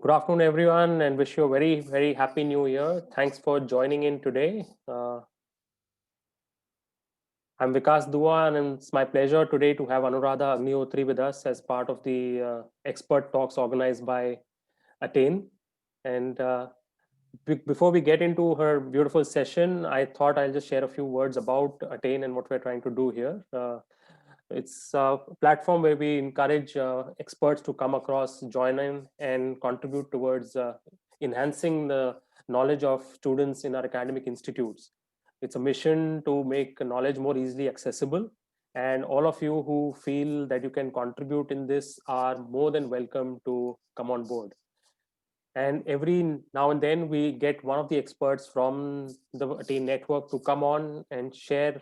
Good afternoon, everyone, and wish you a very, very happy new year. Thanks for joining in today. I'm Vikas Dua, and it's my pleasure today to have Anuradha Agnihotri with us as part of the expert talks organized by Attain. And before we get into her beautiful session, I thought I'll just share a few words about Attain and what we're trying to do here. It's a platform where we encourage experts to come across, join in, and contribute towards enhancing the knowledge of students in our academic institutes. It's a mission to make knowledge more easily accessible. And all of you who feel that you can contribute in this are more than welcome to come on board. And every now and then we get one of the experts from the Attain network to come on and share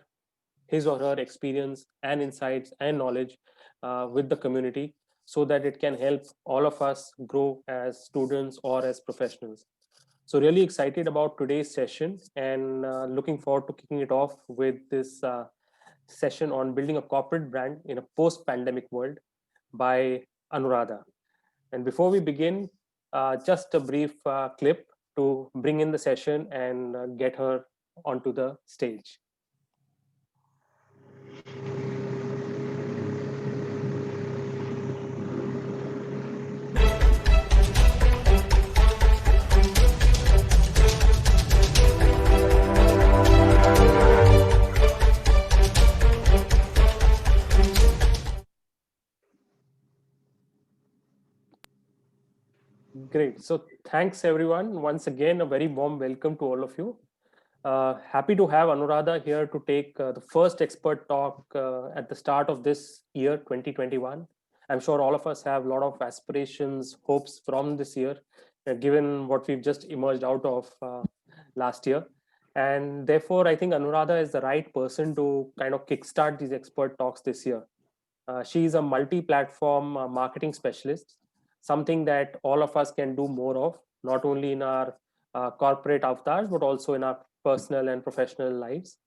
his or her experience and insights and knowledge with the community so that it can help all of us grow as students or as professionals. So really excited about today's session and looking forward to kicking it off with this session on building a corporate brand in a post-pandemic world by Anuradha. And before we begin, just a brief clip to bring in the session and get her onto the stage. Great. So thanks everyone. Once again, a very warm welcome to all of you. Happy to have Anuradha here to take the first expert talk at the start of this year, 2021. I'm sure all of us have a lot of aspirations, hopes from this year, given what we've just emerged out of last year. And therefore, I think Anuradha is the right person to kind of kickstart these expert talks this year. She is a multi-platform marketing specialist, something that all of us can do more of, not only in our corporate avatars, but also in our personal and professional lives.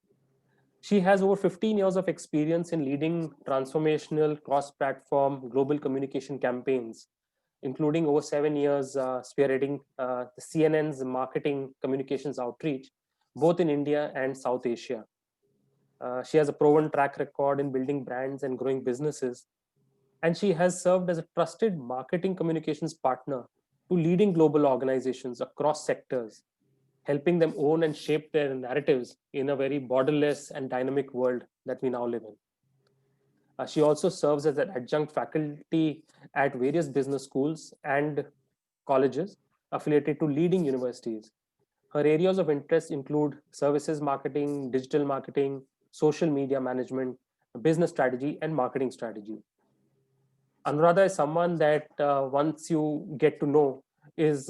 She has over 15 years of experience in leading transformational cross-platform global communication campaigns, including over 7 years spearheading the CNN's marketing communications outreach, both in India and South Asia. She has a proven track record in building brands and growing businesses, and she has served as a trusted marketing communications partner to leading global organizations across sectors, helping them own and shape their narratives in a very borderless and dynamic world that we now live in. She also serves as an adjunct faculty at various business schools and colleges affiliated to leading universities. Her areas of interest include services marketing, digital marketing, social media management, business strategy, and marketing strategy. Anuradha is someone that once you get to know is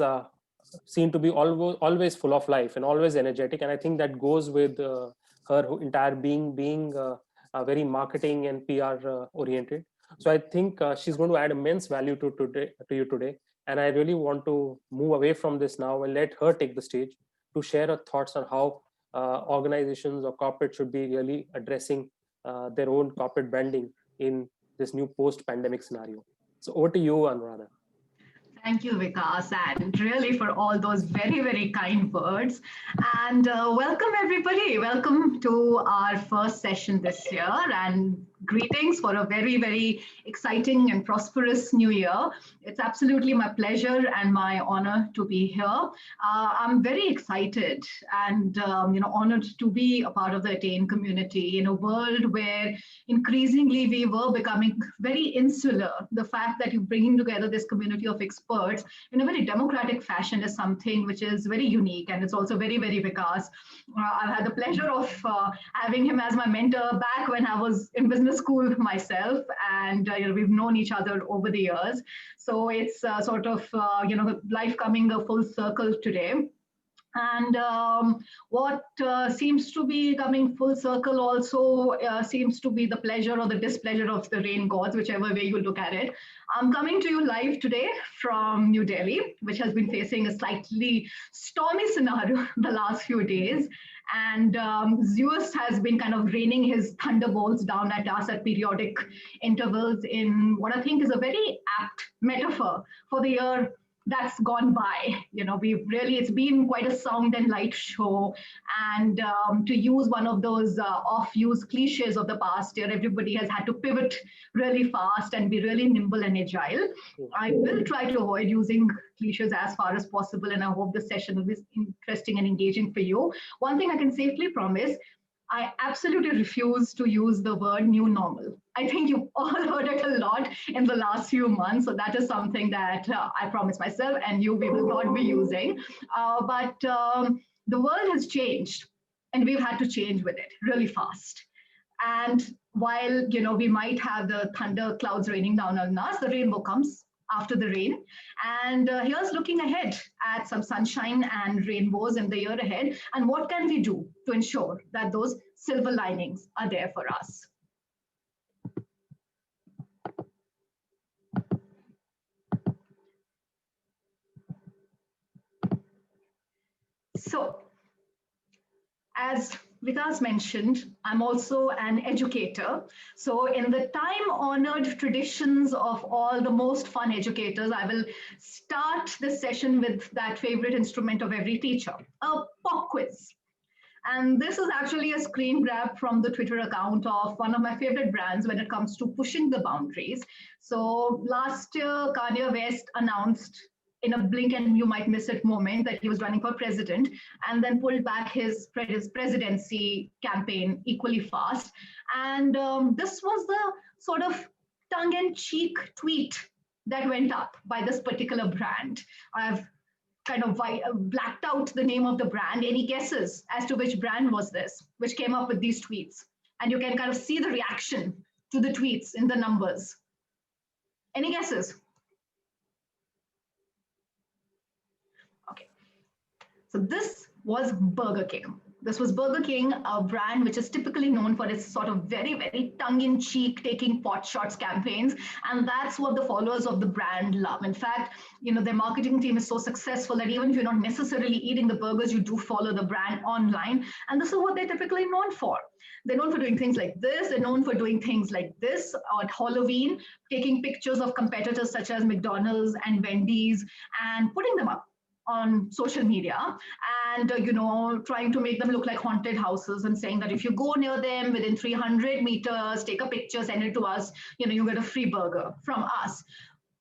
seen to be always full of life and always energetic. And I think that goes with her entire being very marketing and PR oriented. So I think she's going to add immense value to you today. And I really want to move away from this now and let her take the stage to share her thoughts on how organizations or corporate should be really addressing their own corporate branding in this new post-pandemic scenario. So over to you, Anuradha. Thank you, Vikas, and really for all those very, very kind words. And welcome, everybody. Welcome to our first session this year, and greetings for a very, very exciting and prosperous new year. It's absolutely my pleasure and my honor to be here. I'm very excited and honored to be a part of the Attain community in a world where increasingly we were becoming very insular. The fact that you're bringing together this community of experts in a very democratic fashion is something which is very unique, and it's also very, very Vikas. I've had the pleasure of having him as my mentor back when I was in business school myself, and we've known each other over the years. So it's sort of life coming a full circle today. And what seems to be coming full circle also seems to be the pleasure or the displeasure of the rain gods, whichever way you look at it. I'm coming to you live today from New Delhi, which has been facing a slightly stormy scenario the last few days. And Zeus has been kind of raining his thunderbolts down at us at periodic intervals in what I think is a very apt metaphor for the year that's gone by. It's been quite a sound and light show. And to use one of those off-use cliches of the past year, everybody has had to pivot really fast and be really nimble and agile. I will try to avoid using cliches as far as possible, and I hope this session will be interesting and engaging for you. One thing I can safely promise, I absolutely refuse to use the word new normal. I think you've all heard it a lot in the last few months. So that is something that I promise myself and you we will not be using. But the world has changed and we've had to change with it really fast. And while we might have the thunder clouds raining down on us, the rainbow comes after the rain. And here's looking ahead at some sunshine and rainbows in the year ahead. And what can we do to ensure that those silver linings are there for us? So, as Vikas mentioned, I'm also an educator. So in the time-honored traditions of all the most fun educators, I will start this session with that favorite instrument of every teacher, a pop quiz. And this is actually a screen grab from the Twitter account of one of my favorite brands when it comes to pushing the boundaries. So last year, Kanye West announced in a blink and you might miss it moment that he was running for president, and then pulled back his presidency campaign equally fast. And this was the sort of tongue-in-cheek tweet that went up by this particular brand. I've kind of blacked out the name of the brand. Any guesses as to which brand was this, which came up with these tweets? And you can kind of see the reaction to the tweets in the numbers. Any guesses? So this was Burger King. This was Burger King, a brand which is typically known for its sort of very, very tongue-in-cheek, taking pot shots campaigns. And that's what the followers of the brand love. In fact, their marketing team is so successful that even if you're not necessarily eating the burgers, you do follow the brand online. And this is what they're typically known for. They're known for doing things like this. They're known for doing things like this at Halloween, taking pictures of competitors such as McDonald's and Wendy's and putting them up on social media and trying to make them look like haunted houses and saying that if you go near them within 300 meters, take a picture, send it to us, you get a free burger from us.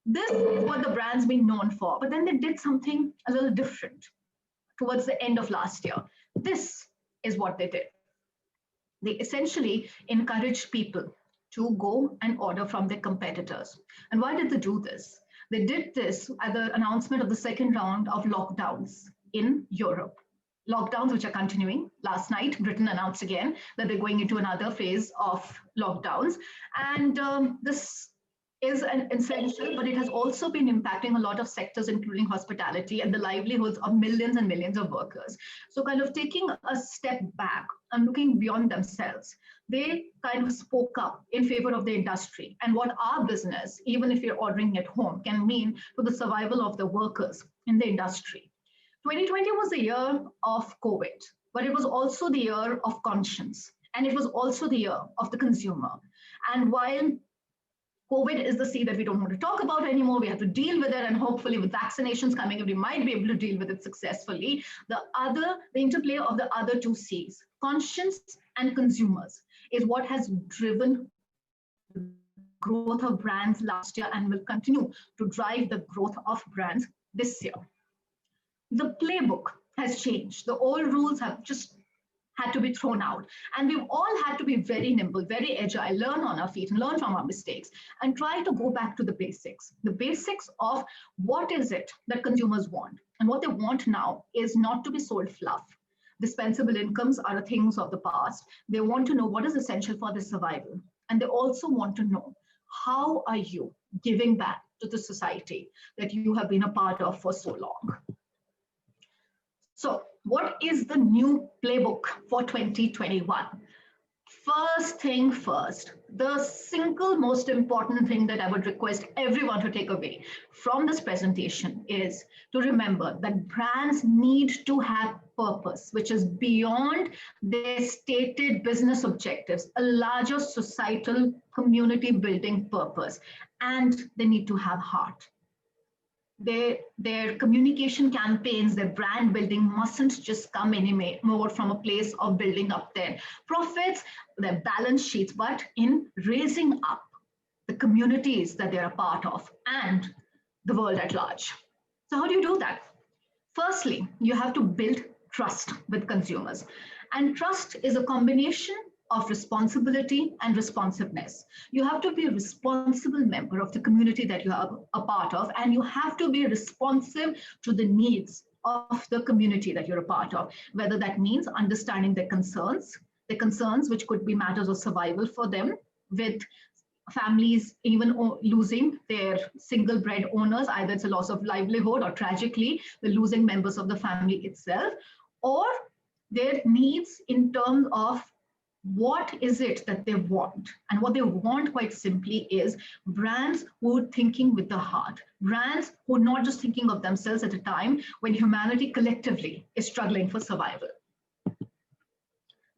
This is what the brand's been known for. But then they did something a little different towards the end of last year. This is what they did. They essentially encouraged people to go and order from their competitors. And why did they do this? They did this at the announcement of the second round of lockdowns in Europe. Lockdowns which are continuing. Last night, Britain announced again that they're going into another phase of lockdowns. And this is an essential, but it has also been impacting a lot of sectors, including hospitality and the livelihoods of millions and millions of workers. So kind of taking a step back and looking beyond themselves, they kind of spoke up in favor of the industry and what our business, even if you're ordering at home, can mean for the survival of the workers in the industry. 2020 was the year of COVID, but it was also the year of conscience. And it was also the year of the consumer. And while COVID is the C that we don't want to talk about anymore, we have to deal with it, and hopefully with vaccinations coming in, we might be able to deal with it successfully. The interplay of the other two C's, conscience and consumers, is what has driven the growth of brands last year and will continue to drive the growth of brands this year. The playbook has changed. The old rules have just had to be thrown out. And we've all had to be very nimble, very agile, learn on our feet and learn from our mistakes and try to go back to the basics of what is it that consumers want. And what they want now is not to be sold fluff. Dispensable incomes are things of the past. They want to know what is essential for their survival. And they also want to know, how are you giving back to the society that you have been a part of for so long? So what is the new playbook for 2021? First thing first, the single most important thing that I would request everyone to take away from this presentation is to remember that brands need to have purpose, which is beyond their stated business objectives, a larger societal community building purpose, and they need to have heart. their communication campaigns, their brand building mustn't just come anymore from a place of building up their profits, their balance sheets, but in raising up the communities that they're a part of and the world at large. So, how do you do that? Firstly, you have to build trust with consumers. And trust is a combination of responsibility and responsiveness. You have to be a responsible member of the community that you are a part of, and you have to be responsive to the needs of the community that you're a part of, whether that means understanding their concerns, which could be matters of survival for them, with families even losing their single bread owners, either it's a loss of livelihood or tragically the losing members of the family itself, or their needs in terms of what is it that they want. And what they want, quite simply, is brands who are thinking with the heart, brands who are not just thinking of themselves at a time when humanity collectively is struggling for survival.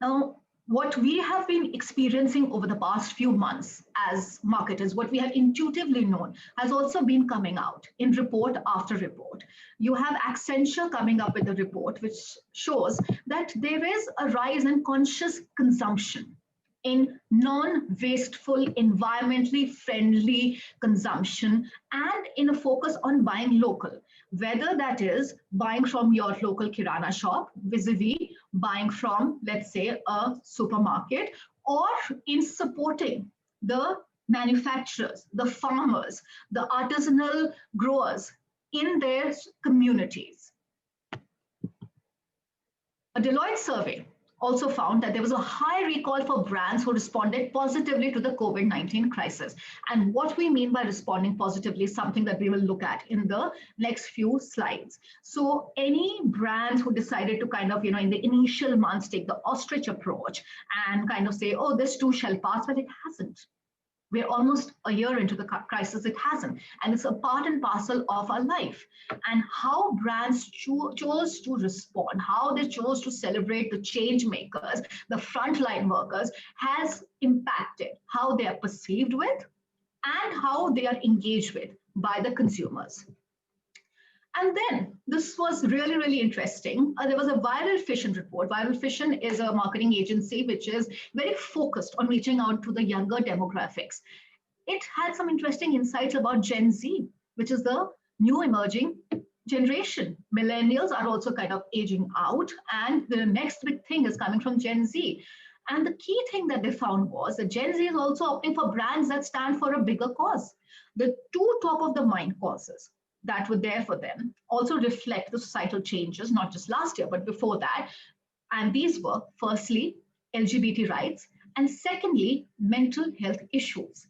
Now, what we have been experiencing over the past few months as marketers, what we have intuitively known, has also been coming out in report after report. You have Accenture coming up with a report which shows that there is a rise in conscious consumption, in non-wasteful, environmentally friendly consumption, and in a focus on buying local, whether that is buying from your local kirana shop vis-a-vis buying from, let's say, a supermarket, or in supporting the manufacturers, the farmers, the artisanal growers in their communities. A Deloitte survey also found that there was a high recall for brands who responded positively to the COVID-19 crisis. And what we mean by responding positively is something that we will look at in the next few slides. So any brands who decided to kind of, in the initial months, take the ostrich approach and kind of say, oh, this too shall pass, but it hasn't. We're almost a year into the crisis, it hasn't. And it's a part and parcel of our life. And how brands chose to respond, how they chose to celebrate the change makers, the frontline workers, has impacted how they are perceived with and how they are engaged with by the consumers. And then this was really, really interesting. There was a Viral Fission report. Viral Fission is a marketing agency which is very focused on reaching out to the younger demographics. It had some interesting insights about Gen Z, which is the new emerging generation. Millennials are also kind of aging out, and the next big thing is coming from Gen Z. And the key thing that they found was that Gen Z is also opting for brands that stand for a bigger cause. The two top of the mind causes that were there for them also reflect the societal changes, not just last year, but before that. And these were, firstly, LGBT rights, and secondly, mental health issues.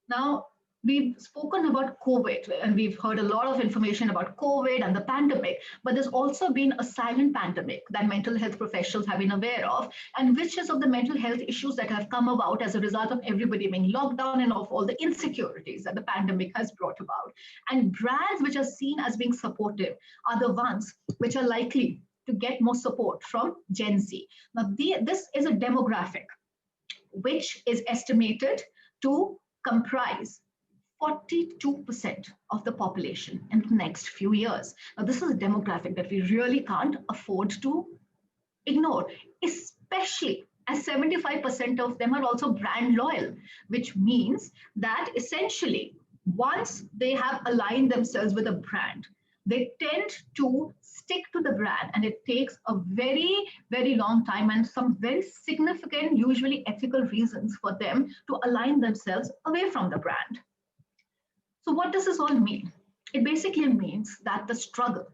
Now, we've spoken about COVID, and we've heard a lot of information about COVID and the pandemic, but there's also been a silent pandemic that mental health professionals have been aware of, and which is of the mental health issues that have come about as a result of everybody being locked down and of all the insecurities that the pandemic has brought about. And brands which are seen as being supportive are the ones which are likely to get more support from Gen Z. Now, this is a demographic which is estimated to comprise 42% of the population in the next few years. Now, this is a demographic that we really can't afford to ignore, especially as 75% of them are also brand loyal, which means that essentially, once they have aligned themselves with a brand, they tend to stick to the brand, and it takes a very, very long time and some very significant, usually ethical reasons for them to align themselves away from the brand. So what does this all mean? It basically means that the struggle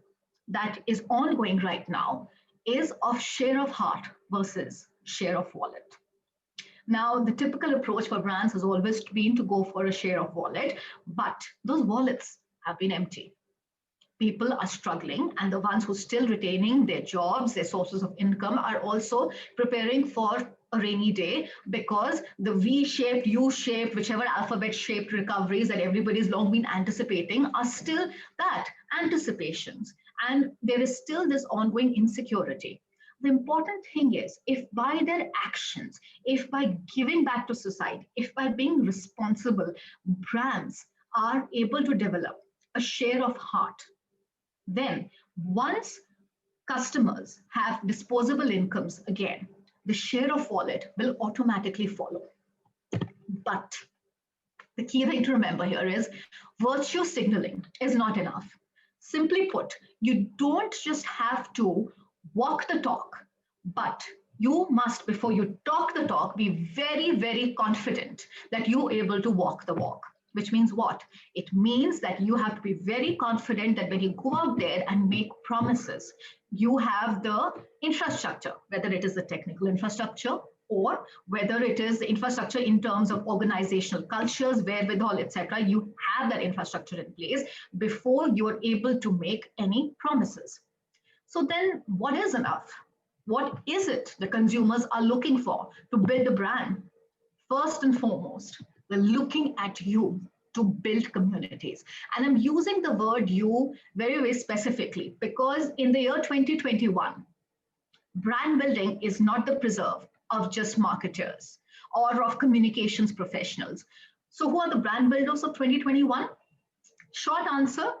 that is ongoing right now is of share of heart versus share of wallet. Now, the typical approach for brands has always been to go for a share of wallet, but those wallets have been empty. People are struggling, and the ones who are still retaining their jobs, their sources of income, are also preparing for a rainy day, because the V-shaped, U-shaped, whichever alphabet-shaped recoveries that everybody's long been anticipating are still that, anticipations. And there is still this ongoing insecurity. The important thing is, if by their actions, if by giving back to society, if by being responsible, brands are able to develop a share of heart, then once customers have disposable incomes again, the share of wallet will automatically follow. But the key thing to remember here is virtue signaling is not enough. Simply put, you don't just have to walk the talk, but you must, before you talk the talk, be very, very confident that you're able to walk the walk. Which means what? It means that you have to be very confident that when you go out there and make promises, you have the infrastructure, whether it is the technical infrastructure or whether it is the infrastructure in terms of organizational cultures, wherewithal, etc. You have that infrastructure in place before you are able to make any promises. So then what is enough? What is it the consumers are looking for to build a brand? First and foremost, they're looking at you to build communities. And I'm using the word you very, very specifically because in the year 2021, brand building is not the preserve of just marketers or of communications professionals. So who are the brand builders of 2021? Short answer,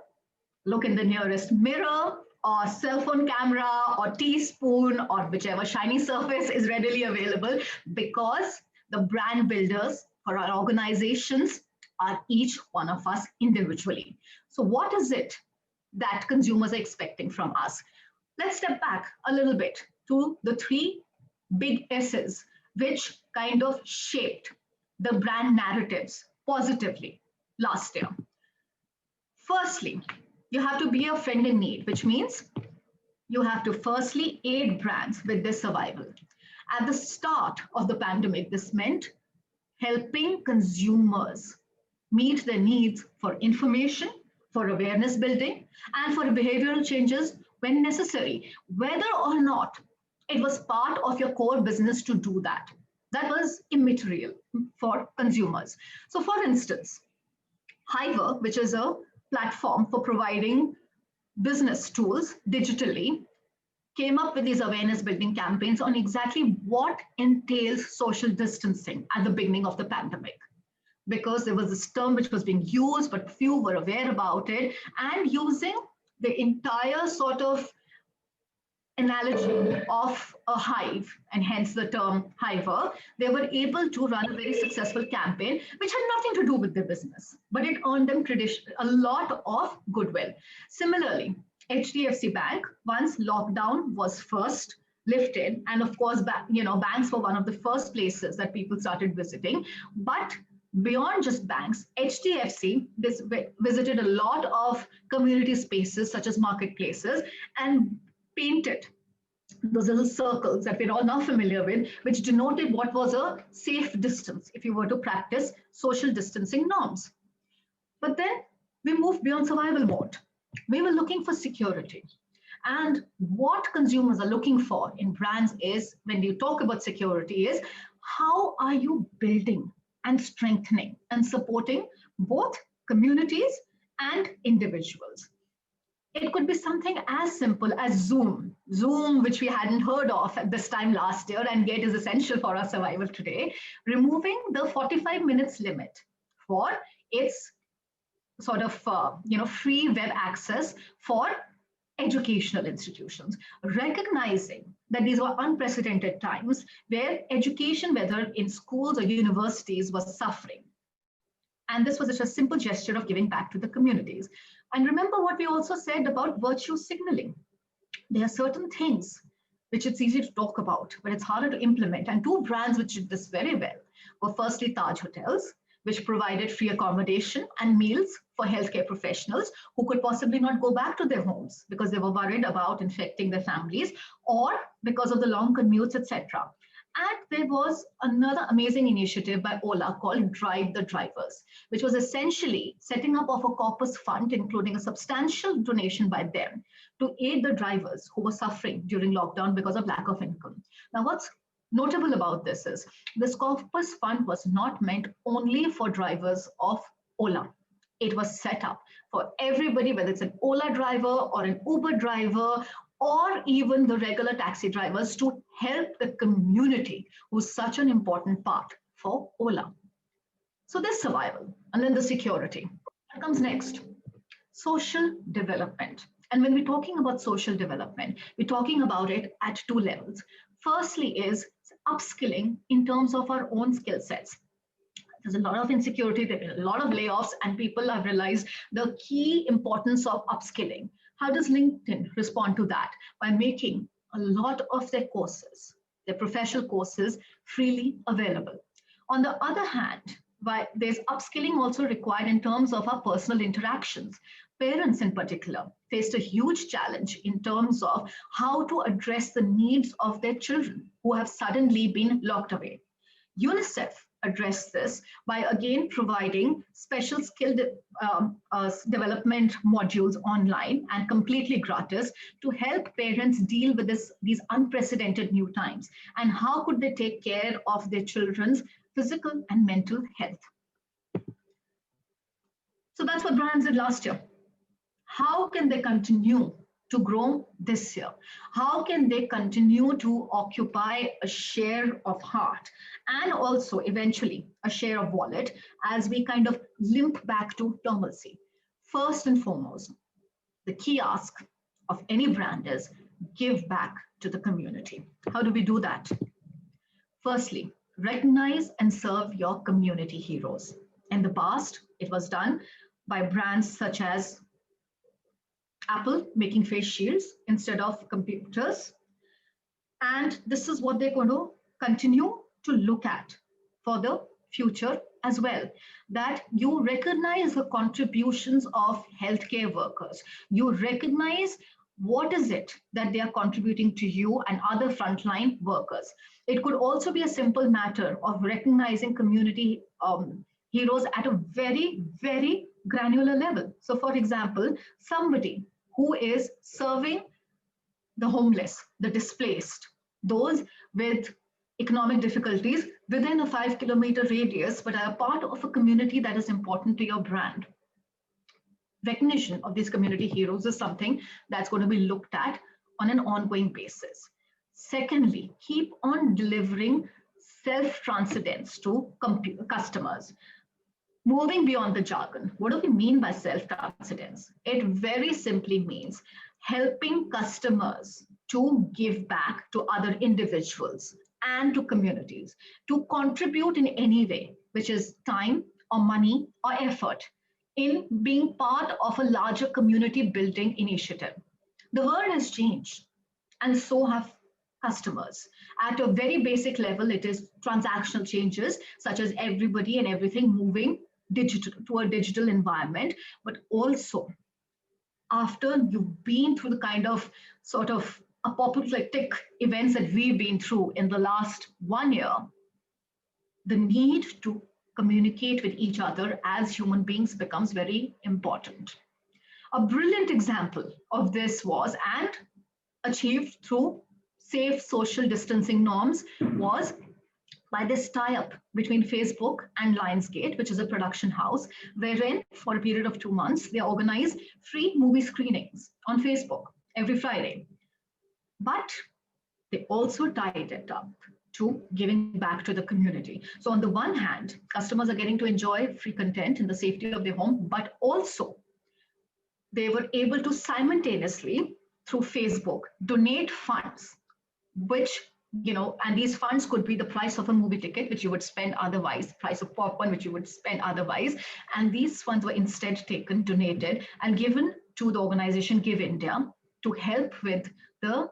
look in the nearest mirror or cell phone camera or teaspoon or whichever shiny surface is readily available, because the brand builders for our organizations are each one of us individually. So what is it that consumers are expecting from us? Let's step back a little bit to the three big S's, which kind of shaped the brand narratives positively last year. Firstly, you have to be a friend in need, which means you have to firstly aid brands with their survival. At the start of the pandemic, this meant helping consumers meet their needs for information, for awareness building, and for behavioral changes when necessary, whether or not it was part of your core business to do that. That was immaterial for consumers. So for instance, Hiver, which is a platform for providing business tools digitally, came up with these awareness building campaigns on exactly what entails social distancing at the beginning of the pandemic. Because there was this term which was being used, but few were aware about it, and using the entire sort of analogy of a hive, and hence the term hiver, they were able to run a very successful campaign, which had nothing to do with their business, but it earned them a lot of goodwill. Similarly, HDFC Bank, once lockdown was first lifted, and of course, banks were one of the first places that people started visiting, but beyond just banks, HDFC visited a lot of community spaces such as marketplaces and painted those little circles that we're all now familiar with, which denoted what was a safe distance if you were to practice social distancing norms. But then we moved beyond survival mode. We were looking for security. And what consumers are looking for in brands is, when you talk about security, is how are you building and strengthening and supporting both communities and individuals? It could be something as simple as Zoom, which we hadn't heard of at this time last year and yet is essential for our survival today, removing the 45 minutes limit for its sort of free web access for educational institutions, recognizing that these were unprecedented times where education, whether in schools or universities, was suffering. And this was just a simple gesture of giving back to the communities. And remember what we also said about virtue signaling. There are certain things which it's easy to talk about, but it's harder to implement. And two brands which did this very well were firstly Taj Hotels, which provided free accommodation and meals for healthcare professionals who could possibly not go back to their homes because they were worried about infecting their families or because of the long commutes, etc. And there was another amazing initiative by Ola called Drive the Drivers, which was essentially setting up of a corpus fund, including a substantial donation by them to aid the drivers who were suffering during lockdown because of lack of income. Now, what's notable about this is this corpus fund was not meant only for drivers of Ola. It was set up for everybody, whether it's an Ola driver or an Uber driver or even the regular taxi drivers, to help the community, who's such an important part for Ola. So there's survival, and then the security. What comes next? social development. And when we're talking about social development, we're talking about it at two levels. Firstly is upskilling in terms of our own skill sets. There's a lot of insecurity, there are a lot of layoffs, and people have realized the key importance of upskilling. How does LinkedIn respond to that? By making a lot of their courses, their professional courses, freely available. On the other hand, there's upskilling also required in terms of our personal interactions. Parents, in particular, faced a huge challenge in terms of how to address the needs of their children who have suddenly been locked away. UNICEF addressed this by again providing special development modules online and completely gratis to help parents deal with these unprecedented new times, and how could they take care of their children's physical and mental health. So that's what brands did last year. How can they continue to grow this year? How can they continue to occupy a share of heart and also eventually a share of wallet as we kind of limp back to normalcy? First and foremost, the key ask of any brand is give back to the community. How do we do that? Firstly, recognize and serve your community heroes. In the past, it was done by brands such as Apple making face shields instead of computers. And this is what they're going to continue to look at for the future as well. That you recognize the contributions of healthcare workers. You recognize what is it that they are contributing to you and other frontline workers. It could also be a simple matter of recognizing community heroes at a very, very granular level. So for example, somebody who is serving the homeless, the displaced, those with economic difficulties within a 5-kilometer radius, but are part of a community that is important to your brand. Recognition of these community heroes is something that's going to be looked at on an ongoing basis. Secondly, keep on delivering self-transcendence to customers. Moving beyond the jargon, what do we mean by self-transcendence? It very simply means helping customers to give back to other individuals and to communities, to contribute in any way, which is time or money or effort, in being part of a larger community building initiative. The world has changed, and so have customers. At a very basic level, it is transactional changes, such as everybody and everything moving digital to a digital environment, but also after you've been through the kind of sort of apocalyptic events that we've been through in the last 1 year, the need to communicate with each other as human beings becomes very important. A brilliant example of this was, and achieved through safe social distancing norms, was by this tie-up between Facebook and Lionsgate, which is a production house, wherein for a period of 2 months, they organize free movie screenings on Facebook every Friday. But they also tied it up to giving back to the community. So on the one hand, customers are getting to enjoy free content in the safety of their home, but also they were able to simultaneously, through Facebook, donate funds, which, and these funds could be the price of a movie ticket, which you would spend otherwise, price of popcorn, which you would spend otherwise. And these funds were instead taken, donated, and given to the organization Give India to help with the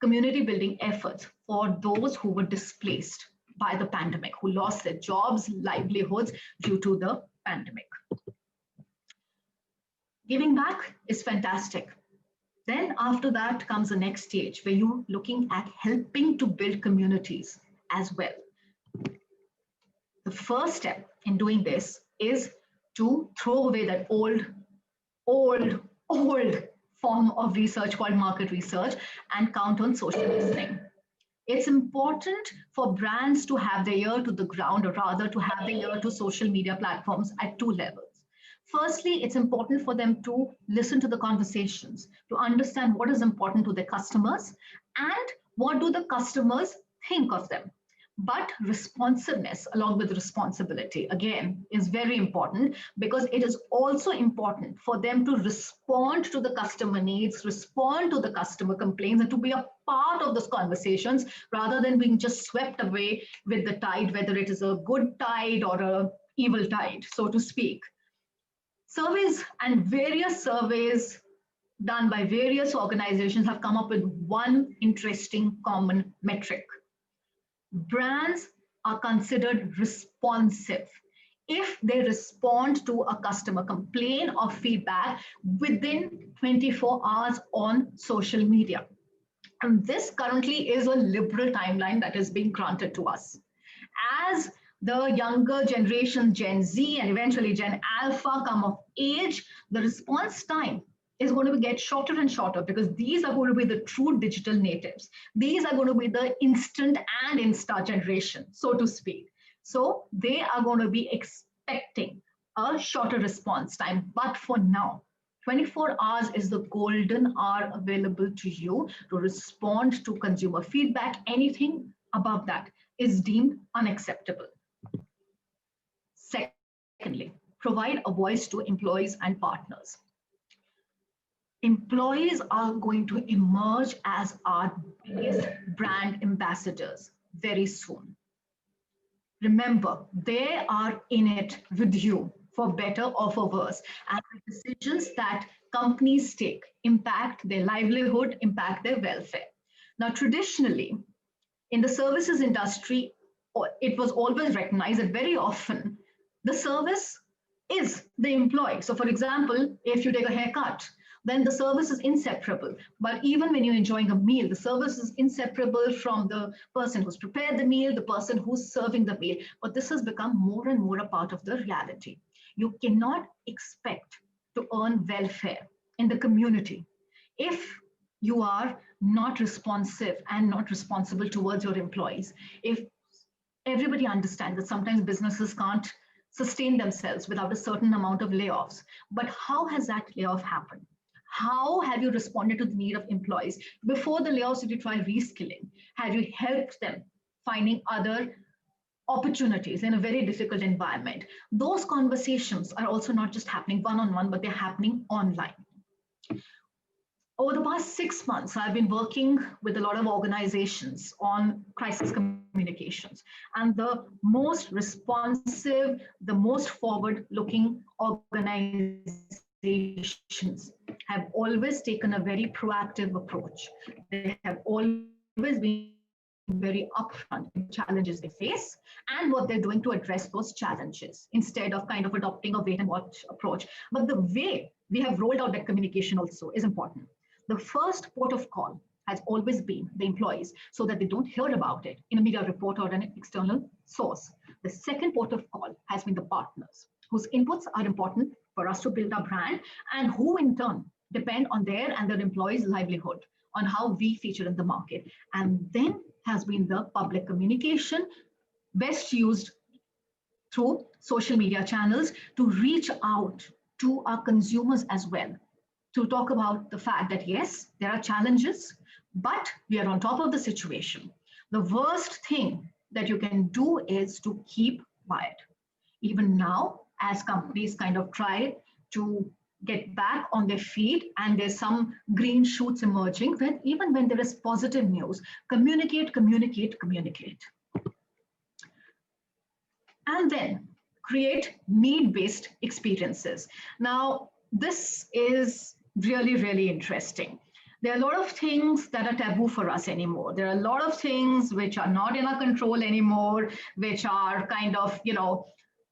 community building efforts for those who were displaced by the pandemic, who lost their jobs, livelihoods due to the pandemic. Giving back is fantastic. Then after that comes the next stage where you're looking at helping to build communities as well. The first step in doing this is to throw away that old form of research called market research and count on social listening. It's important for brands to have their ear to the ground, or rather to have their ear to social media platforms at two levels. Firstly, it's important for them to listen to the conversations, to understand what is important to their customers and what do the customers think of them. But responsiveness along with responsibility, again, is very important, because it is also important for them to respond to the customer needs, respond to the customer complaints, and to be a part of those conversations rather than being just swept away with the tide, whether it is a good tide or a evil tide, so to speak. Surveys and various surveys done by various organizations have come up with one interesting common metric. Brands are considered responsive if they respond to a customer complaint or feedback within 24 hours on social media. And this currently is a liberal timeline that is being granted to us. As the younger generation, Gen Z, and eventually Gen Alpha come of age, the response time is going to get shorter and shorter, because these are going to be the true digital natives. These are going to be the instant and insta generation, so to speak. So they are going to be expecting a shorter response time. But for now, 24 hours is the golden hour available to you to respond to consumer feedback. Anything above that is deemed unacceptable. Secondly, provide a voice to employees and partners. Employees are going to emerge as our biggest brand ambassadors very soon. Remember, they are in it with you, for better or for worse. And the decisions that companies take impact their livelihood, impact their welfare. Now, traditionally, in the services industry, it was always recognized that very often the service is the employee. So, for example, if you take a haircut, then the service is inseparable. But even when you're enjoying a meal, the service is inseparable from the person who's prepared the meal, the person who's serving the meal. But this has become more and more a part of the reality. You cannot expect to earn welfare in the community if you are not responsive and not responsible towards your employees. If everybody understands that sometimes businesses can't sustain themselves without a certain amount of layoffs, but how has that layoff happened? How have you responded to the need of employees? Before the layoffs, did you try reskilling? Have you helped them finding other opportunities in a very difficult environment? Those conversations are also not just happening one-on-one, but they're happening online. Over the past 6 months, I've been working with a lot of organizations on crisis communications. And the most responsive, the most forward-looking organizations have always taken a very proactive approach. They have always been very upfront in challenges they face and what they're doing to address those challenges, instead of kind of adopting a wait and watch approach. But the way we have rolled out that communication also is important. The first port of call has always been the employees, so that they don't hear about it in a media report or an external source. The second port of call has been the partners, whose inputs are important for us to build our brand, and who in turn depend on their and their employees' livelihood on how we feature in the market. And then has been the public communication, best used through social media channels to reach out to our consumers as well, to talk about the fact that yes, there are challenges, but we are on top of the situation. The worst thing that you can do is to keep quiet. Even now, as companies kind of try to get back on their feet and there's some green shoots emerging, when even when there is positive news, communicate, communicate, communicate. And then create need-based experiences. Now, this is really, really interesting. There are a lot of things that are taboo for us anymore. There are a lot of things which are not in our control anymore, which are kind of,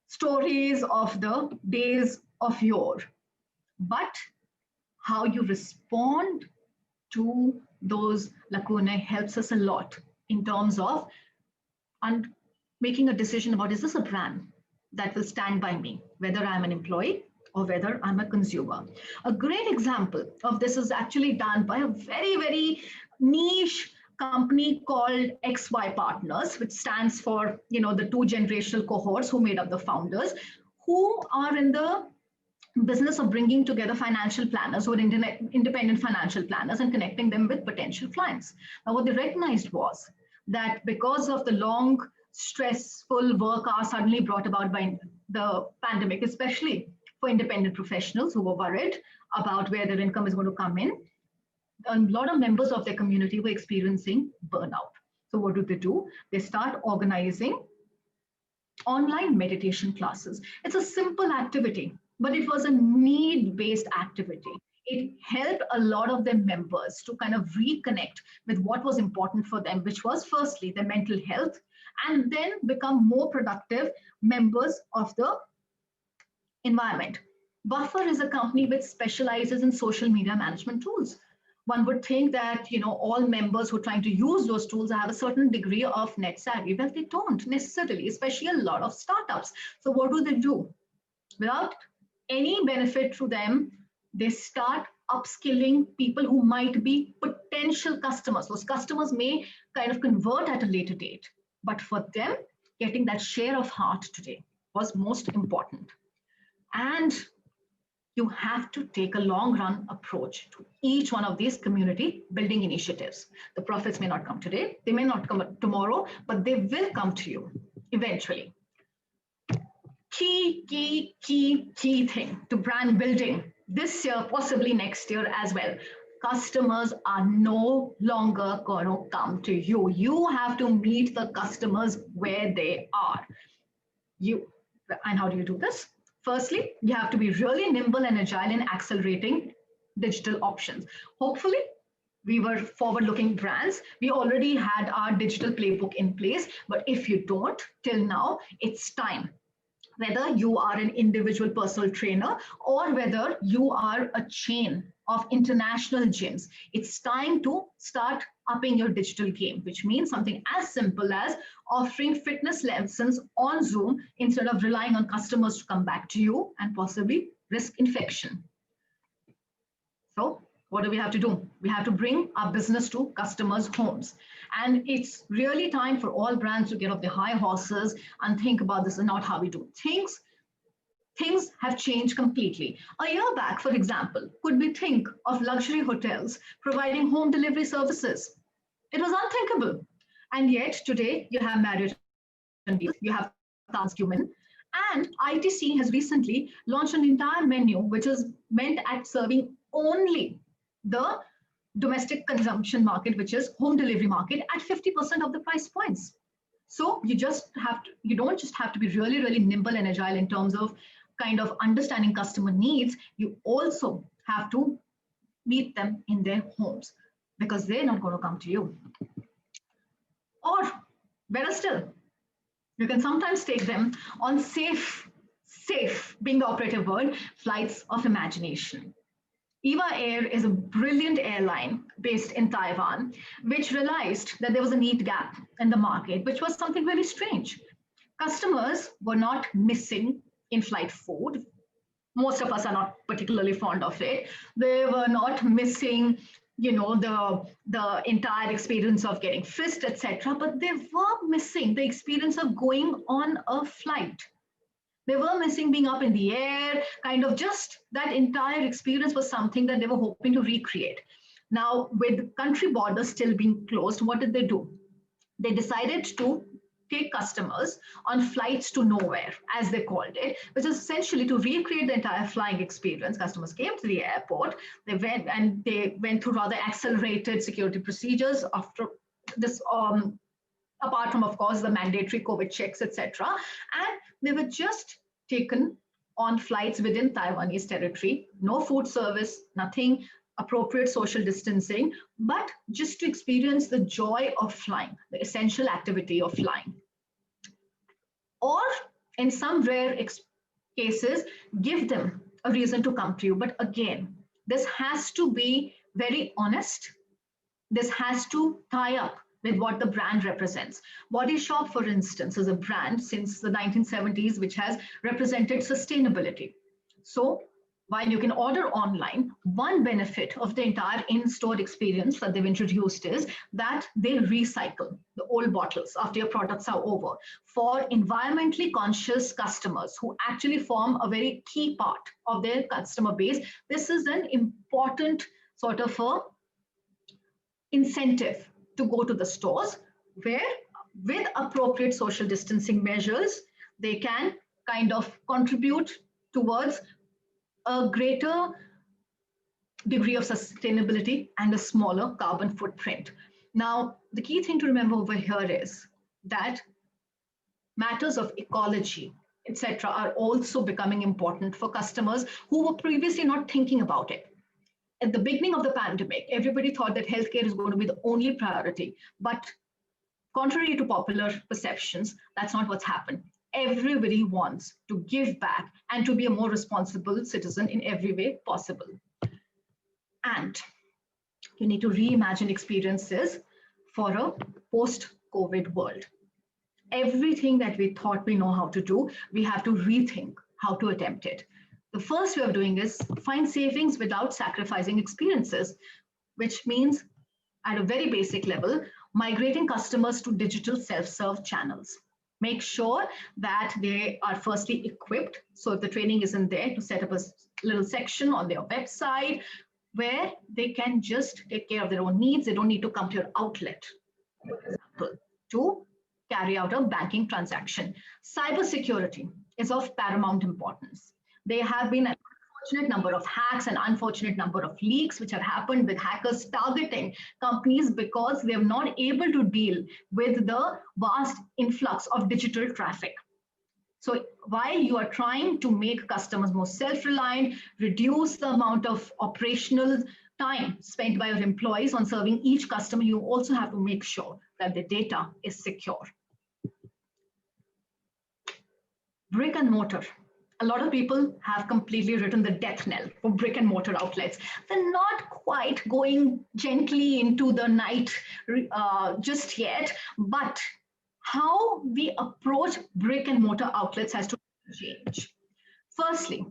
stories of the days of yore. But how you respond to those lacunae helps us a lot in terms of making a decision about, is this a brand that will stand by me, whether I'm an employee or whether I'm a consumer. A great example of this is actually done by a very, very niche company called XY Partners, which stands for, the two generational cohorts who made up the founders, who are in the business of bringing together financial planners who are independent financial planners and connecting them with potential clients. Now, what they recognized was that because of the long, stressful work hours suddenly brought about by the pandemic, especially for independent professionals who were worried about where their income is going to come in, a lot of members of their community were experiencing burnout. So what do? They start organizing online meditation classes. It's a simple activity, but it was a need-based activity. It helped a lot of their members to kind of reconnect with what was important for them, which was firstly their mental health, and then become more productive members of the environment. Buffer is a company which specializes in social media management tools. One would think that all members who are trying to use those tools have a certain degree of net savvy. Well, they don't necessarily, especially a lot of startups. So what do? Without any benefit to them, they start upskilling people who might be potential customers. Those customers may kind of convert at a later date, but for them, getting that share of heart today was most important. And you have to take a long run approach to each one of these community building initiatives. The profits may not come today, they may not come tomorrow, but they will come to you eventually. Key thing to brand building this year, possibly next year as well. Customers are no longer going to come to you. You have to meet the customers where they are. And how do you do this? Firstly, you have to be really nimble and agile in accelerating digital options. Hopefully, we were forward-looking brands. We already had our digital playbook in place, but if you don't, till now, it's time. Whether you are an individual personal trainer or whether you are a chain of international gyms, it's time to start upping your digital game, which means something as simple as offering fitness lessons on Zoom instead of relying on customers to come back to you and possibly risk infection. So what do we have to do? We have to bring our business to customers' homes. And it's really time for all brands to get off their high horses and think about this and not how we do things. Things have changed completely. A year back, for example, could we think of luxury hotels providing home delivery services? It was unthinkable. And yet today you have Marriott, you have Thanksgiving, and ITC has recently launched an entire menu which is meant at serving only the domestic consumption market, which is home delivery market, at 50% of the price points. So you don't just have to be really, really nimble and agile in terms of kind of understanding customer needs. You also have to meet them in their homes because they're not going to come to you. Or better still, you can sometimes take them on safe being the operative word, flights of imagination. EVA Air is a brilliant airline based in Taiwan, which realized that there was a need gap in the market, which was something very strange. Customers were not missing in-flight food. Most of us are not particularly fond of it. They were not missing, the entire experience of getting fist, etc. But they were missing the experience of going on a flight. They were missing being up in the air, kind of just that entire experience was something that they were hoping to recreate. Now, with country borders still being closed, what did they do? They decided to take customers on flights to nowhere, as they called it, which is essentially to recreate the entire flying experience. Customers came to the airport, they went through rather accelerated security procedures after this, apart from, of course, the mandatory COVID checks, etc. And they were just taken on flights within Taiwanese territory, no food service, nothing, appropriate social distancing, but just to experience the joy of flying, the essential activity of flying. Or in some rare cases, give them a reason to come to you. But again, this has to be very honest. This has to tie up with what the brand represents. Body Shop, for instance, is a brand since the 1970s, which has represented sustainability. So while you can order online, one benefit of the entire in-store experience that they've introduced is that they recycle the old bottles after your products are over. For environmentally conscious customers who actually form a very key part of their customer base, this is an important sort of a incentive to go to the stores, where with appropriate social distancing measures, they can kind of contribute towards a greater degree of sustainability and a smaller carbon footprint. Now, the key thing to remember over here is that matters of ecology, etc., are also becoming important for customers who were previously not thinking about it. At the beginning of the pandemic, everybody thought that healthcare is going to be the only priority. But contrary to popular perceptions, that's not what's happened. Everybody wants to give back and to be a more responsible citizen in every way possible. And you need to reimagine experiences for a post-COVID world. Everything that we thought we know how to do, we have to rethink how to attempt it. The first way of doing is find savings without sacrificing experiences, which means at a very basic level, migrating customers to digital self-serve channels. Make sure that they are firstly equipped. So if the training isn't there, to set up a little section on their website where they can just take care of their own needs. They don't need to come to your outlet, for example, to carry out a banking transaction. Cybersecurity is of paramount importance. There have been an unfortunate number of hacks and unfortunate number of leaks which have happened with hackers targeting companies because they are not able to deal with the vast influx of digital traffic. So while you are trying to make customers more self-reliant, reduce the amount of operational time spent by your employees on serving each customer, you also have to make sure that the data is secure. Brick and mortar. A lot of people have completely written the death knell for brick and mortar outlets. They're not quite going gently into the night just yet, but how we approach brick and mortar outlets has to change. Firstly,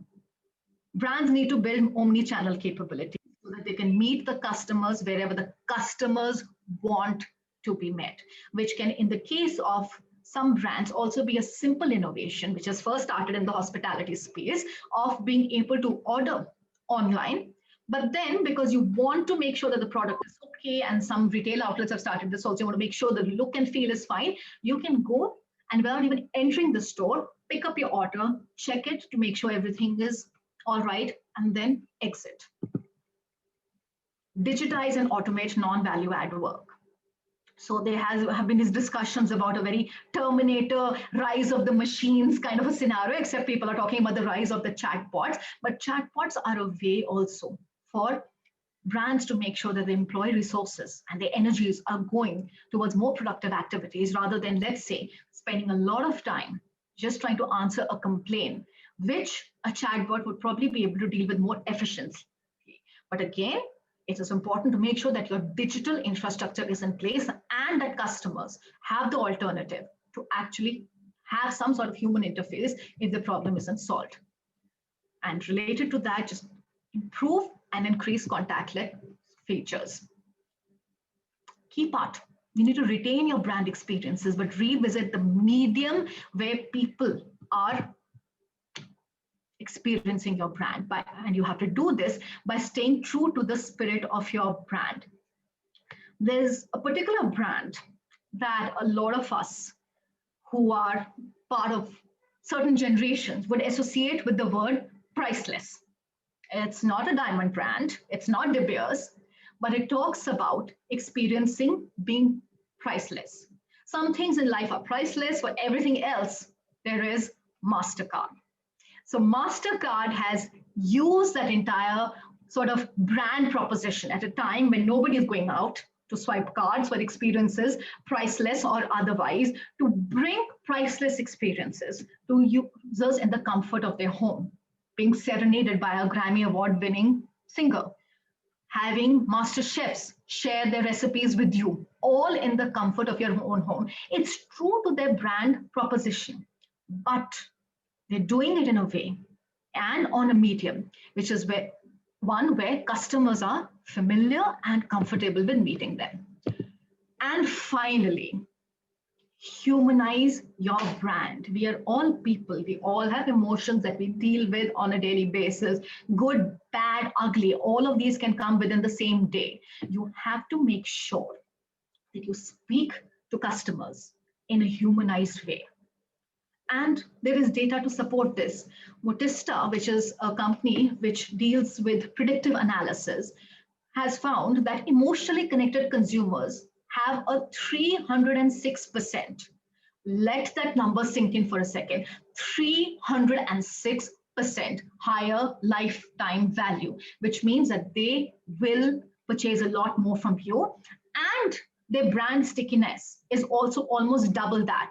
brands need to build omni-channel capability so that they can meet the customers wherever the customers want to be met, which can, in the case of some brands, also be a simple innovation, which has first started in the hospitality space of being able to order online. But then, because you want to make sure that the product is okay, and some retail outlets have started this also, you want to make sure the look and feel is fine, you can go and without even entering the store, pick up your order, check it to make sure everything is all right, and then exit. Digitize and automate non-value add work. So there have been these discussions about a very Terminator, rise of the machines kind of a scenario, except people are talking about the rise of the chatbots. But chatbots are a way also for brands to make sure that the employee resources and their energies are going towards more productive activities rather than, let's say, spending a lot of time just trying to answer a complaint, which a chatbot would probably be able to deal with more efficiently. But again, it is important to make sure that your digital infrastructure is in place and that customers have the alternative to actually have some sort of human interface if the problem isn't solved. And related to that, just improve and increase contactless features. Key part, you need to retain your brand experiences, but revisit the medium where people are experiencing your brand and you have to do this by staying true to the spirit of your brand. There's a particular brand that a lot of us who are part of certain generations would associate with the word priceless. It's not a diamond brand, it's not De Beers, but it talks about experiencing being priceless. Some things in life are priceless, but everything else, there is MasterCard. So MasterCard has used that entire sort of brand proposition at a time when nobody is going out to swipe cards for experiences, priceless or otherwise, to bring priceless experiences to users in the comfort of their home, being serenaded by a Grammy Award-winning singer, having master chefs share their recipes with you, all in the comfort of your own home. It's true to their brand proposition, but they're doing it in a way and on a medium, which is where customers are familiar and comfortable with meeting them. And finally, humanize your brand. We are all people. We all have emotions that we deal with on a daily basis. Good, bad, ugly, all of these can come within the same day. You have to make sure that you speak to customers in a humanized way. And there is data to support this. Motista, which is a company which deals with predictive analysis, has found that emotionally connected consumers have a 306%. Let that number sink in for a second. 306% higher lifetime value, which means that they will purchase a lot more from you. And their brand stickiness is also almost double that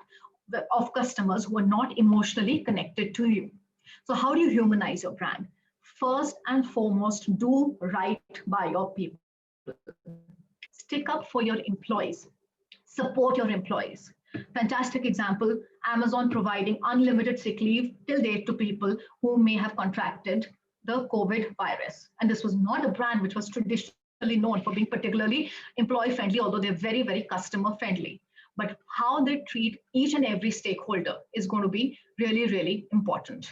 of customers who are not emotionally connected to you. So how do you humanize your brand? First and foremost, do right by your people. Stick up for your employees. Support your employees. Fantastic example, Amazon providing unlimited sick leave till date to people who may have contracted the COVID virus. And this was not a brand which was traditionally known for being particularly employee friendly, although they're very, very customer friendly. But how they treat each and every stakeholder is going to be really, really important.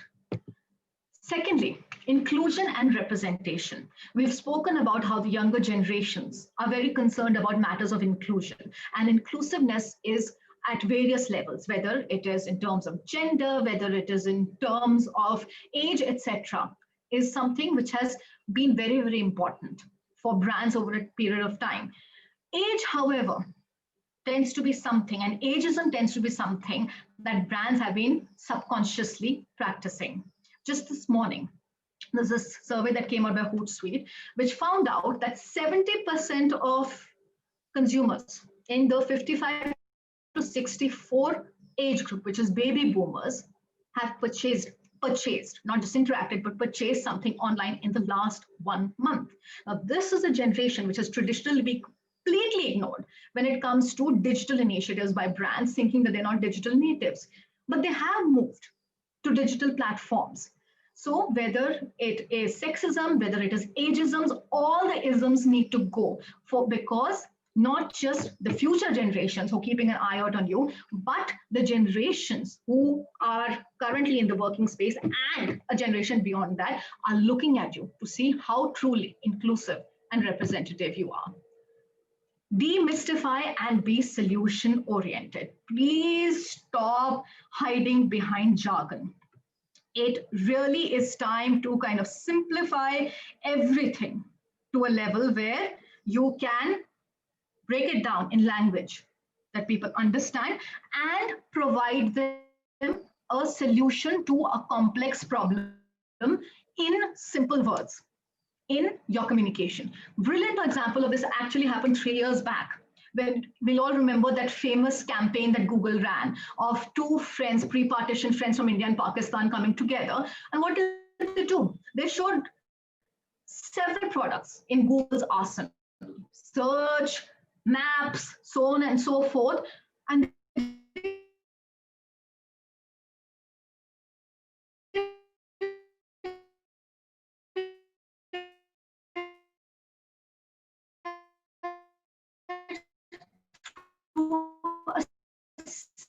Secondly, inclusion and representation. We've spoken about how the younger generations are very concerned about matters of inclusion, and inclusiveness is at various levels, whether it is in terms of gender, whether it is in terms of age, etc., is something which has been very, very important for brands over a period of time. Age, however, tends to be something, and ageism tends to be something that brands have been subconsciously practicing. Just this morning, there's a survey that came out by Hootsuite, which found out that 70% of consumers in the 55 to 64 age group, which is baby boomers, have purchased, not just interacted, but purchased something online in the last 1 month. Now, this is a generation which has traditionally been completely ignored when it comes to digital initiatives by brands, thinking that they're not digital natives, but they have moved to digital platforms. So whether it is sexism, whether it is ageisms, all the isms need to go because not just the future generations who are keeping an eye out on you, but the generations who are currently in the working space and a generation beyond that are looking at you to see how truly inclusive and representative you are. Demystify and be solution oriented. Please stop hiding behind jargon. It really is time to kind of simplify everything to a level where you can break it down in language that people understand and provide them a solution to a complex problem in simple words in your communication. Brilliant example of this actually happened 3 years back. When we'll all remember that famous campaign that Google ran of two friends, pre-partition friends from India and Pakistan coming together. And what did they do? They showed several products in Google's arsenal, search, maps, so on and so forth. And a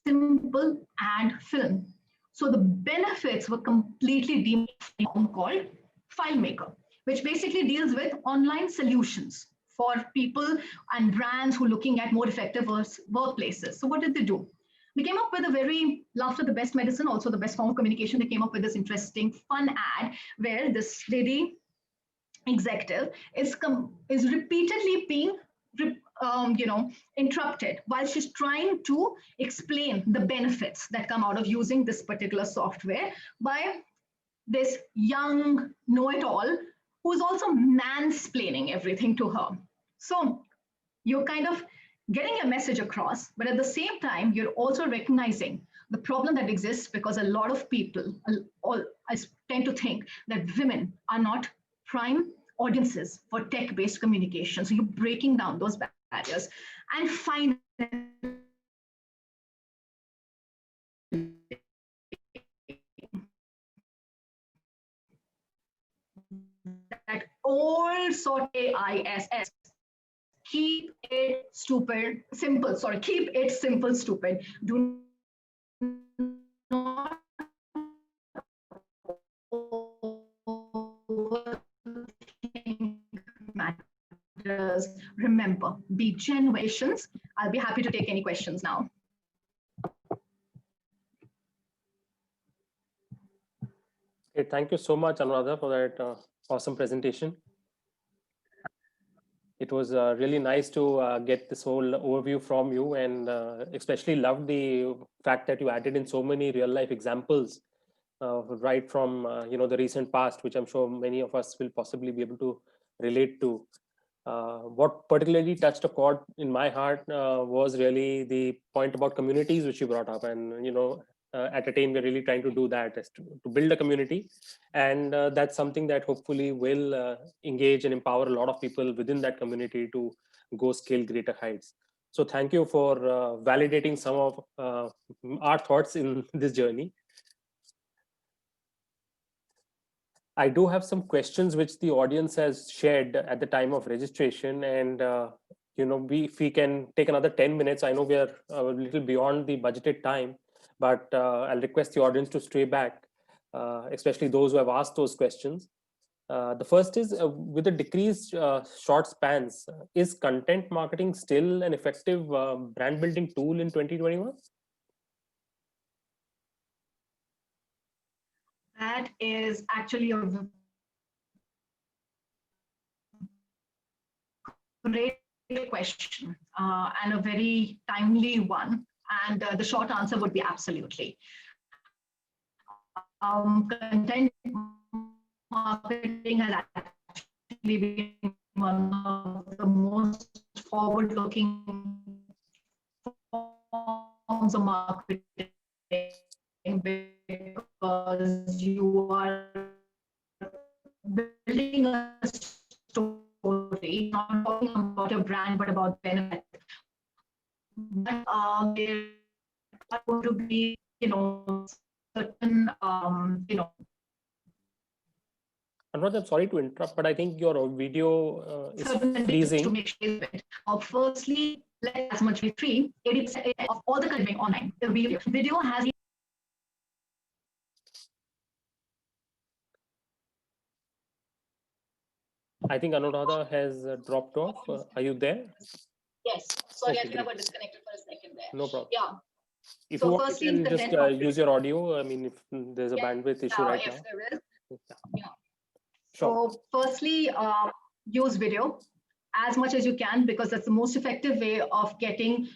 simple ad film. So the benefits were completely deemed called FileMaker, which basically deals with online solutions for people and brands who are looking at more effective workplaces. So what did they do? They came up with a very, laughter the best medicine, also the best form of communication. They came up with this interesting, fun ad where this lady executive is repeatedly being interrupted while she's trying to explain the benefits that come out of using this particular software by this young know-it-all who's also mansplaining everything to her. So you're kind of getting a message across, but at the same time, you're also recognizing the problem that exists because a lot of people I tend to think that women are not prime audiences for tech-based communication. So you're breaking down those barriers. And finally, that old sort of AISS, keep it stupid, simple, sorry, keep it simple, stupid. Do not matters. Remember, be generations I'll be happy to take any questions now. Okay, thank you so much, Anuradha, for that awesome presentation. It was really nice to get this whole overview from you, and especially loved the fact that you added in so many real life examples, right from the recent past, which I'm sure many of us will possibly be able to relate to. What particularly touched a chord in my heart was really the point about communities which you brought up, and at Attain we're really trying to do that, is to build a community, and that's something that hopefully will engage and empower a lot of people within that community to go scale greater heights. So thank you for validating some of our thoughts in this journey. I do have some questions which the audience has shared at the time of registration, and if we can take another 10 minutes. I know we are a little beyond the budgeted time, but I'll request the audience to stay back, especially those who have asked those questions. The first is, with the decreased short spans, is content marketing still an effective brand building tool in 2021? That is actually a great question and a very timely one. And the short answer would be absolutely. Content marketing has actually been one of the most forward-looking forms of marketing, because you are building a story, not talking about a brand, but about benefit. But there are going to be, certain, Anuradha, I'm sorry to interrupt, but I think your video is freezing. To make sure it. Firstly, let as much be free. 80% of all the content online. The video has. I think Anuradha has dropped off. Are you there? Yes. Sorry, I think I got disconnected for a second there. No problem. Yeah. If you want, you can just use your audio. I mean, if there's a bandwidth issue right now. There is. Yeah. Sure. So firstly, use video as much as you can, because that's the most effective way of getting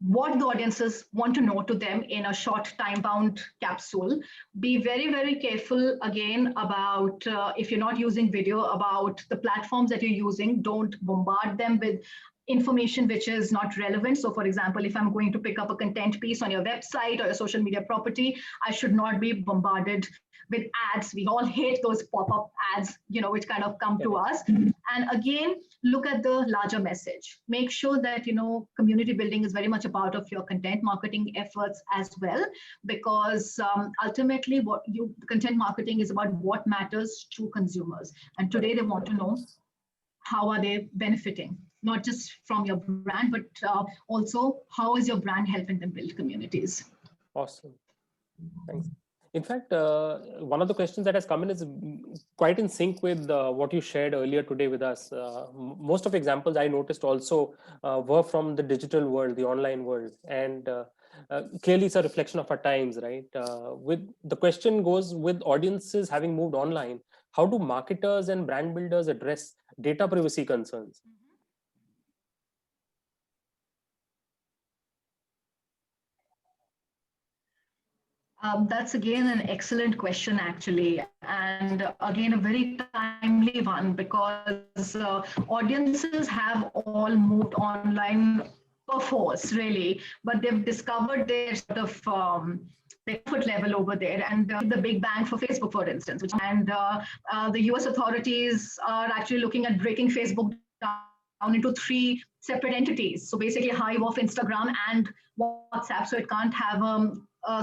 what the audiences want to know to them in a short time-bound capsule. Be very, very careful again about if you're not using video, about the platforms that you're using. Don't bombard them with information which is not relevant. So for example, if I'm going to pick up a content piece on your website or a social media property, I should not be bombarded with ads. We all hate those pop-up ads, which kind of come to us. And again, look at the larger message. Make sure that, community building is very much a part of your content marketing efforts as well, because ultimately content marketing is about what matters to consumers. And today they want to know, how are they benefiting, not just from your brand, but also how is your brand helping them build communities? Awesome. Thanks. In fact, one of the questions that has come in is quite in sync with what you shared earlier today with us. Most of the examples I noticed also were from the digital world, the online world, and clearly it's a reflection of our times, right? With the question goes, with audiences having moved online, how do marketers and brand builders address data privacy concerns? That's again an excellent question, actually, and again a very timely one, because audiences have all moved online per force, really, but they've discovered their sort of their comfort level over there, and the big bang for Facebook, for instance, and the US authorities are actually looking at breaking Facebook down into 3 separate entities. So basically Hive of Instagram and WhatsApp, so it can't have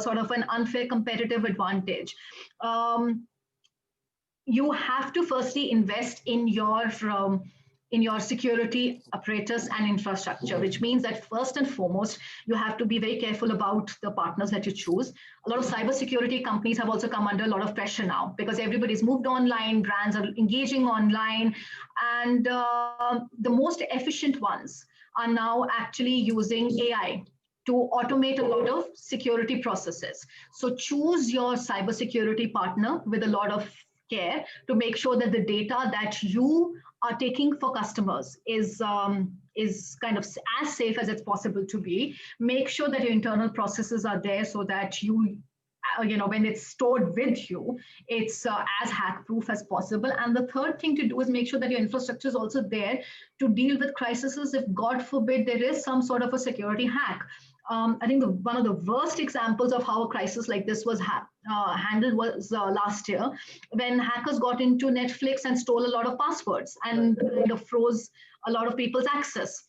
sort of an unfair competitive advantage. You have to firstly invest in your security apparatus and infrastructure, which means that first and foremost, you have to be very careful about the partners that you choose. A lot of cybersecurity companies have also come under a lot of pressure now, because everybody's moved online, brands are engaging online, and the most efficient ones are now actually using AI to automate a lot of security processes. So choose your cybersecurity partner with a lot of care to make sure that the data that you are taking for customers is kind of as safe as it's possible to be. Make sure that your internal processes are there so that when it's stored with you, it's as hack proof as possible. And the third thing to do is make sure that your infrastructure is also there to deal with crises if, God forbid, there is some sort of a security hack. I think one of the worst examples of how a crisis like this was handled was last year, when hackers got into Netflix and stole a lot of passwords and kind of froze a lot of people's access.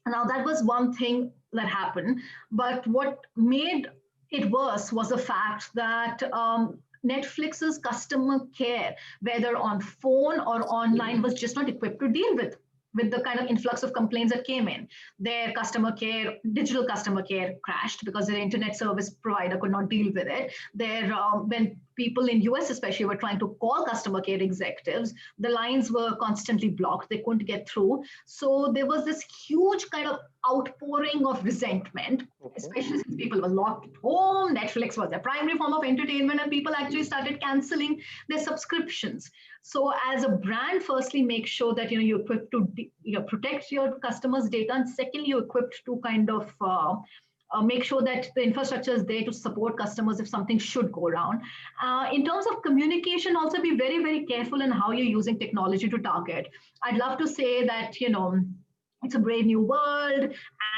Now, that was one thing that happened, but what made it worse was the fact that Netflix's customer care, whether on phone or online, was just not equipped to deal with the kind of influx of complaints that came in. Their customer care, digital customer care, crashed because their internet service provider could not deal with it. When people in US especially were trying to call customer care executives, the lines were constantly blocked. They couldn't get through. So there was this huge kind of outpouring of resentment, especially since people were locked at home. Netflix was their primary form of entertainment, and people actually started canceling their subscriptions. So as a brand, firstly, make sure that you're equipped to protect your customers' data, and secondly, you're equipped to kind of make sure that the infrastructure is there to support customers if something should go wrong. In terms of communication, also be very, very careful in how you're using technology to target. I'd love to say that, it's a brave new world.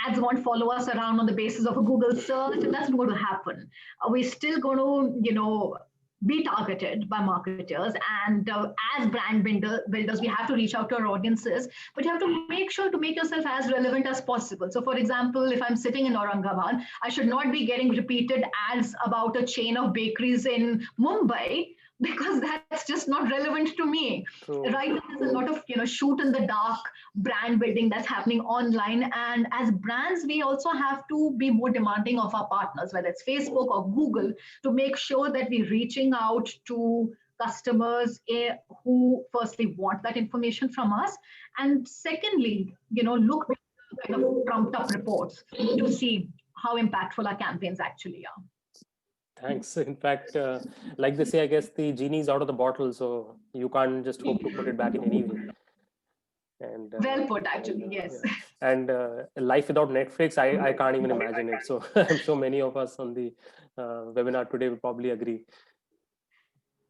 Ads won't follow us around on the basis of a Google search, and that's not going to happen. We're still going to, be targeted by marketers, and as brand builders, we have to reach out to our audiences, but you have to make sure to make yourself as relevant as possible. So for example, if I'm sitting in Aurangabad, I should not be getting repeated ads about a chain of bakeries in Mumbai, because that's just not relevant to me. True. Right now, there's a lot of shoot in the dark brand building that's happening online, and as brands, we also have to be more demanding of our partners, whether it's Facebook or Google, to make sure that we're reaching out to customers who firstly want that information from us, and secondly, look at kind of trumped up reports to see how impactful our campaigns actually are. Thanks. In fact, like they say, I guess the genie's out of the bottle, so you can't just hope to put it back in any way. And well put, actually, yes. Yeah. And life without Netflix, I can't even imagine it. So I'm sure many of us on the webinar today will probably agree.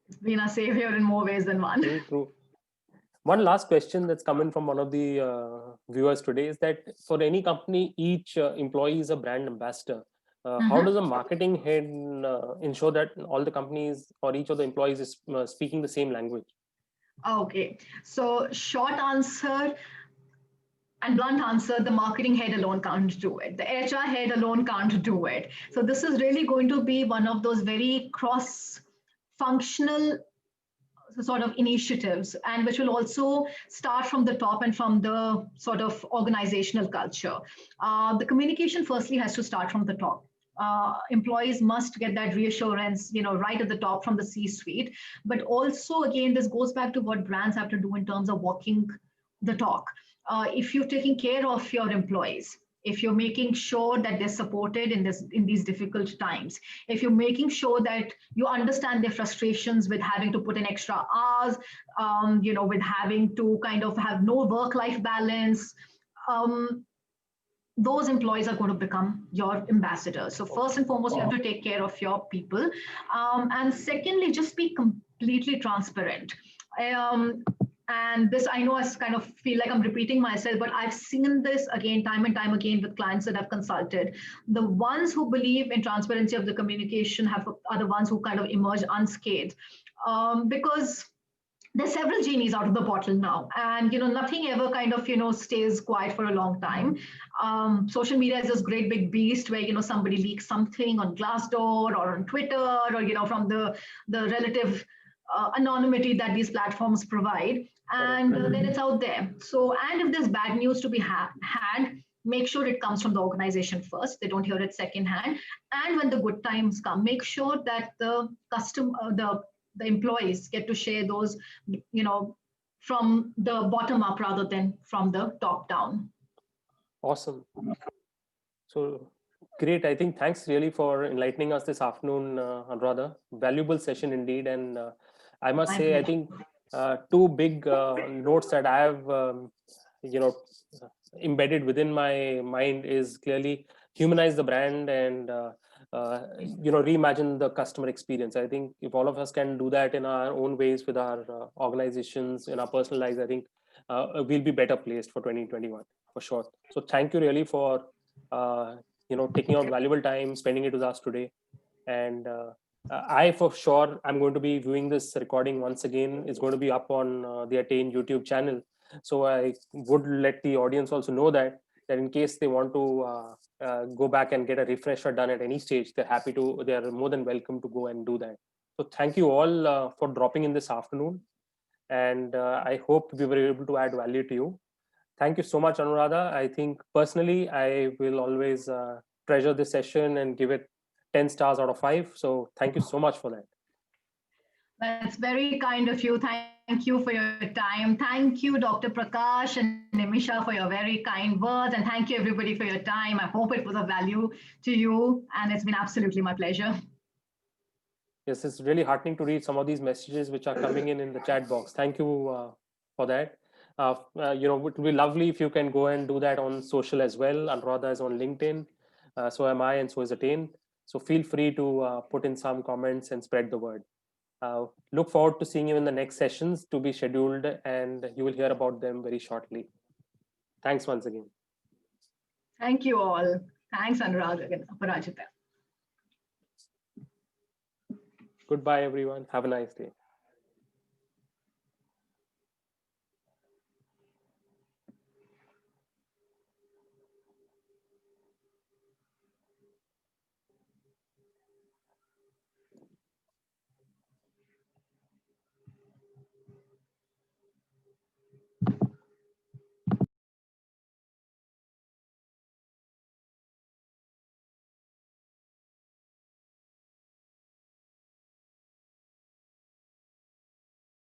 It's been a savior in more ways than one. True. One last question that's come in from one of the viewers today is that for any company, each employee is a brand ambassador. How does a marketing head ensure that all the companies or each of the employees is speaking the same language? Okay, so short answer and blunt answer, the marketing head alone can't do it. The HR head alone can't do it. So this is really going to be one of those very cross-functional sort of initiatives, and which will also start from the top and from the sort of organizational culture. The communication firstly has to start from the top. Employees must get that reassurance, right at the top from the C-suite. But also, again, this goes back to what brands have to do in terms of walking the talk. If you're taking care of your employees, if you're making sure that they're supported in these difficult times, if you're making sure that you understand their frustrations with having to put in extra hours, with having to kind of have no work-life balance, those employees are going to become your ambassadors. So first and foremost, you have to take care of your people. And secondly, just be completely transparent. And this, I know I kind of feel like I'm repeating myself, but I've seen this again, time and time again with clients that I've consulted. The ones who believe in transparency of the communication are the ones who kind of emerge unscathed. Because there's several genies out of the bottle now, and nothing ever kind of stays quiet for a long time. Social media is this great big beast where somebody leaks something on Glassdoor or on Twitter, or from the relative anonymity that these platforms provide, and then it's out there. So, and if there's bad news to be had, make sure it comes from the organization first. They don't hear it secondhand. And when the good times come, make sure that the employees get to share those, from the bottom up rather than from the top down. Awesome. So great. I think thanks really for enlightening us this afternoon, Anuradha. Valuable session indeed. And I must My say, I pleasure. think two big notes that I have, you know, embedded within my mind is clearly humanize the brand and reimagine the customer experience. I think if all of us can do that in our own ways with our organizations, in our personal lives, I think we'll be better placed for 2021 for sure. So thank you really for uh, taking out valuable time, spending it with us today. And I for sure I'm going to be viewing this recording once again. It's going to be up on the Attain YouTube channel. So I would let the audience also know that in case they want to go back and get a refresher done at any stage, they are more than welcome to go and do that. So thank you all for dropping in this afternoon, and I hope we were able to add value to you. Thank you so much, Anuradha. I think personally, I will always treasure this session and give it 10 stars out of 5. So thank you so much for that. That's very kind of you. Thank you for your time. Thank you, Dr. Prakash and Nimisha, for your very kind words. And thank you, everybody, for your time. I hope it was of value to you. And it's been absolutely my pleasure. Yes, it's really heartening to read some of these messages which are coming in the chat box. Thank you for that. It would be lovely if you can go and do that on social as well. Anuradha is on LinkedIn. So am I, and so is Attain. So feel free to put in some comments and spread the word. Look forward to seeing you in the next sessions to be scheduled, and you will hear about them very shortly. Thanks once again. Thank you all. Thanks, Aparajita. Goodbye, everyone. Have a nice day.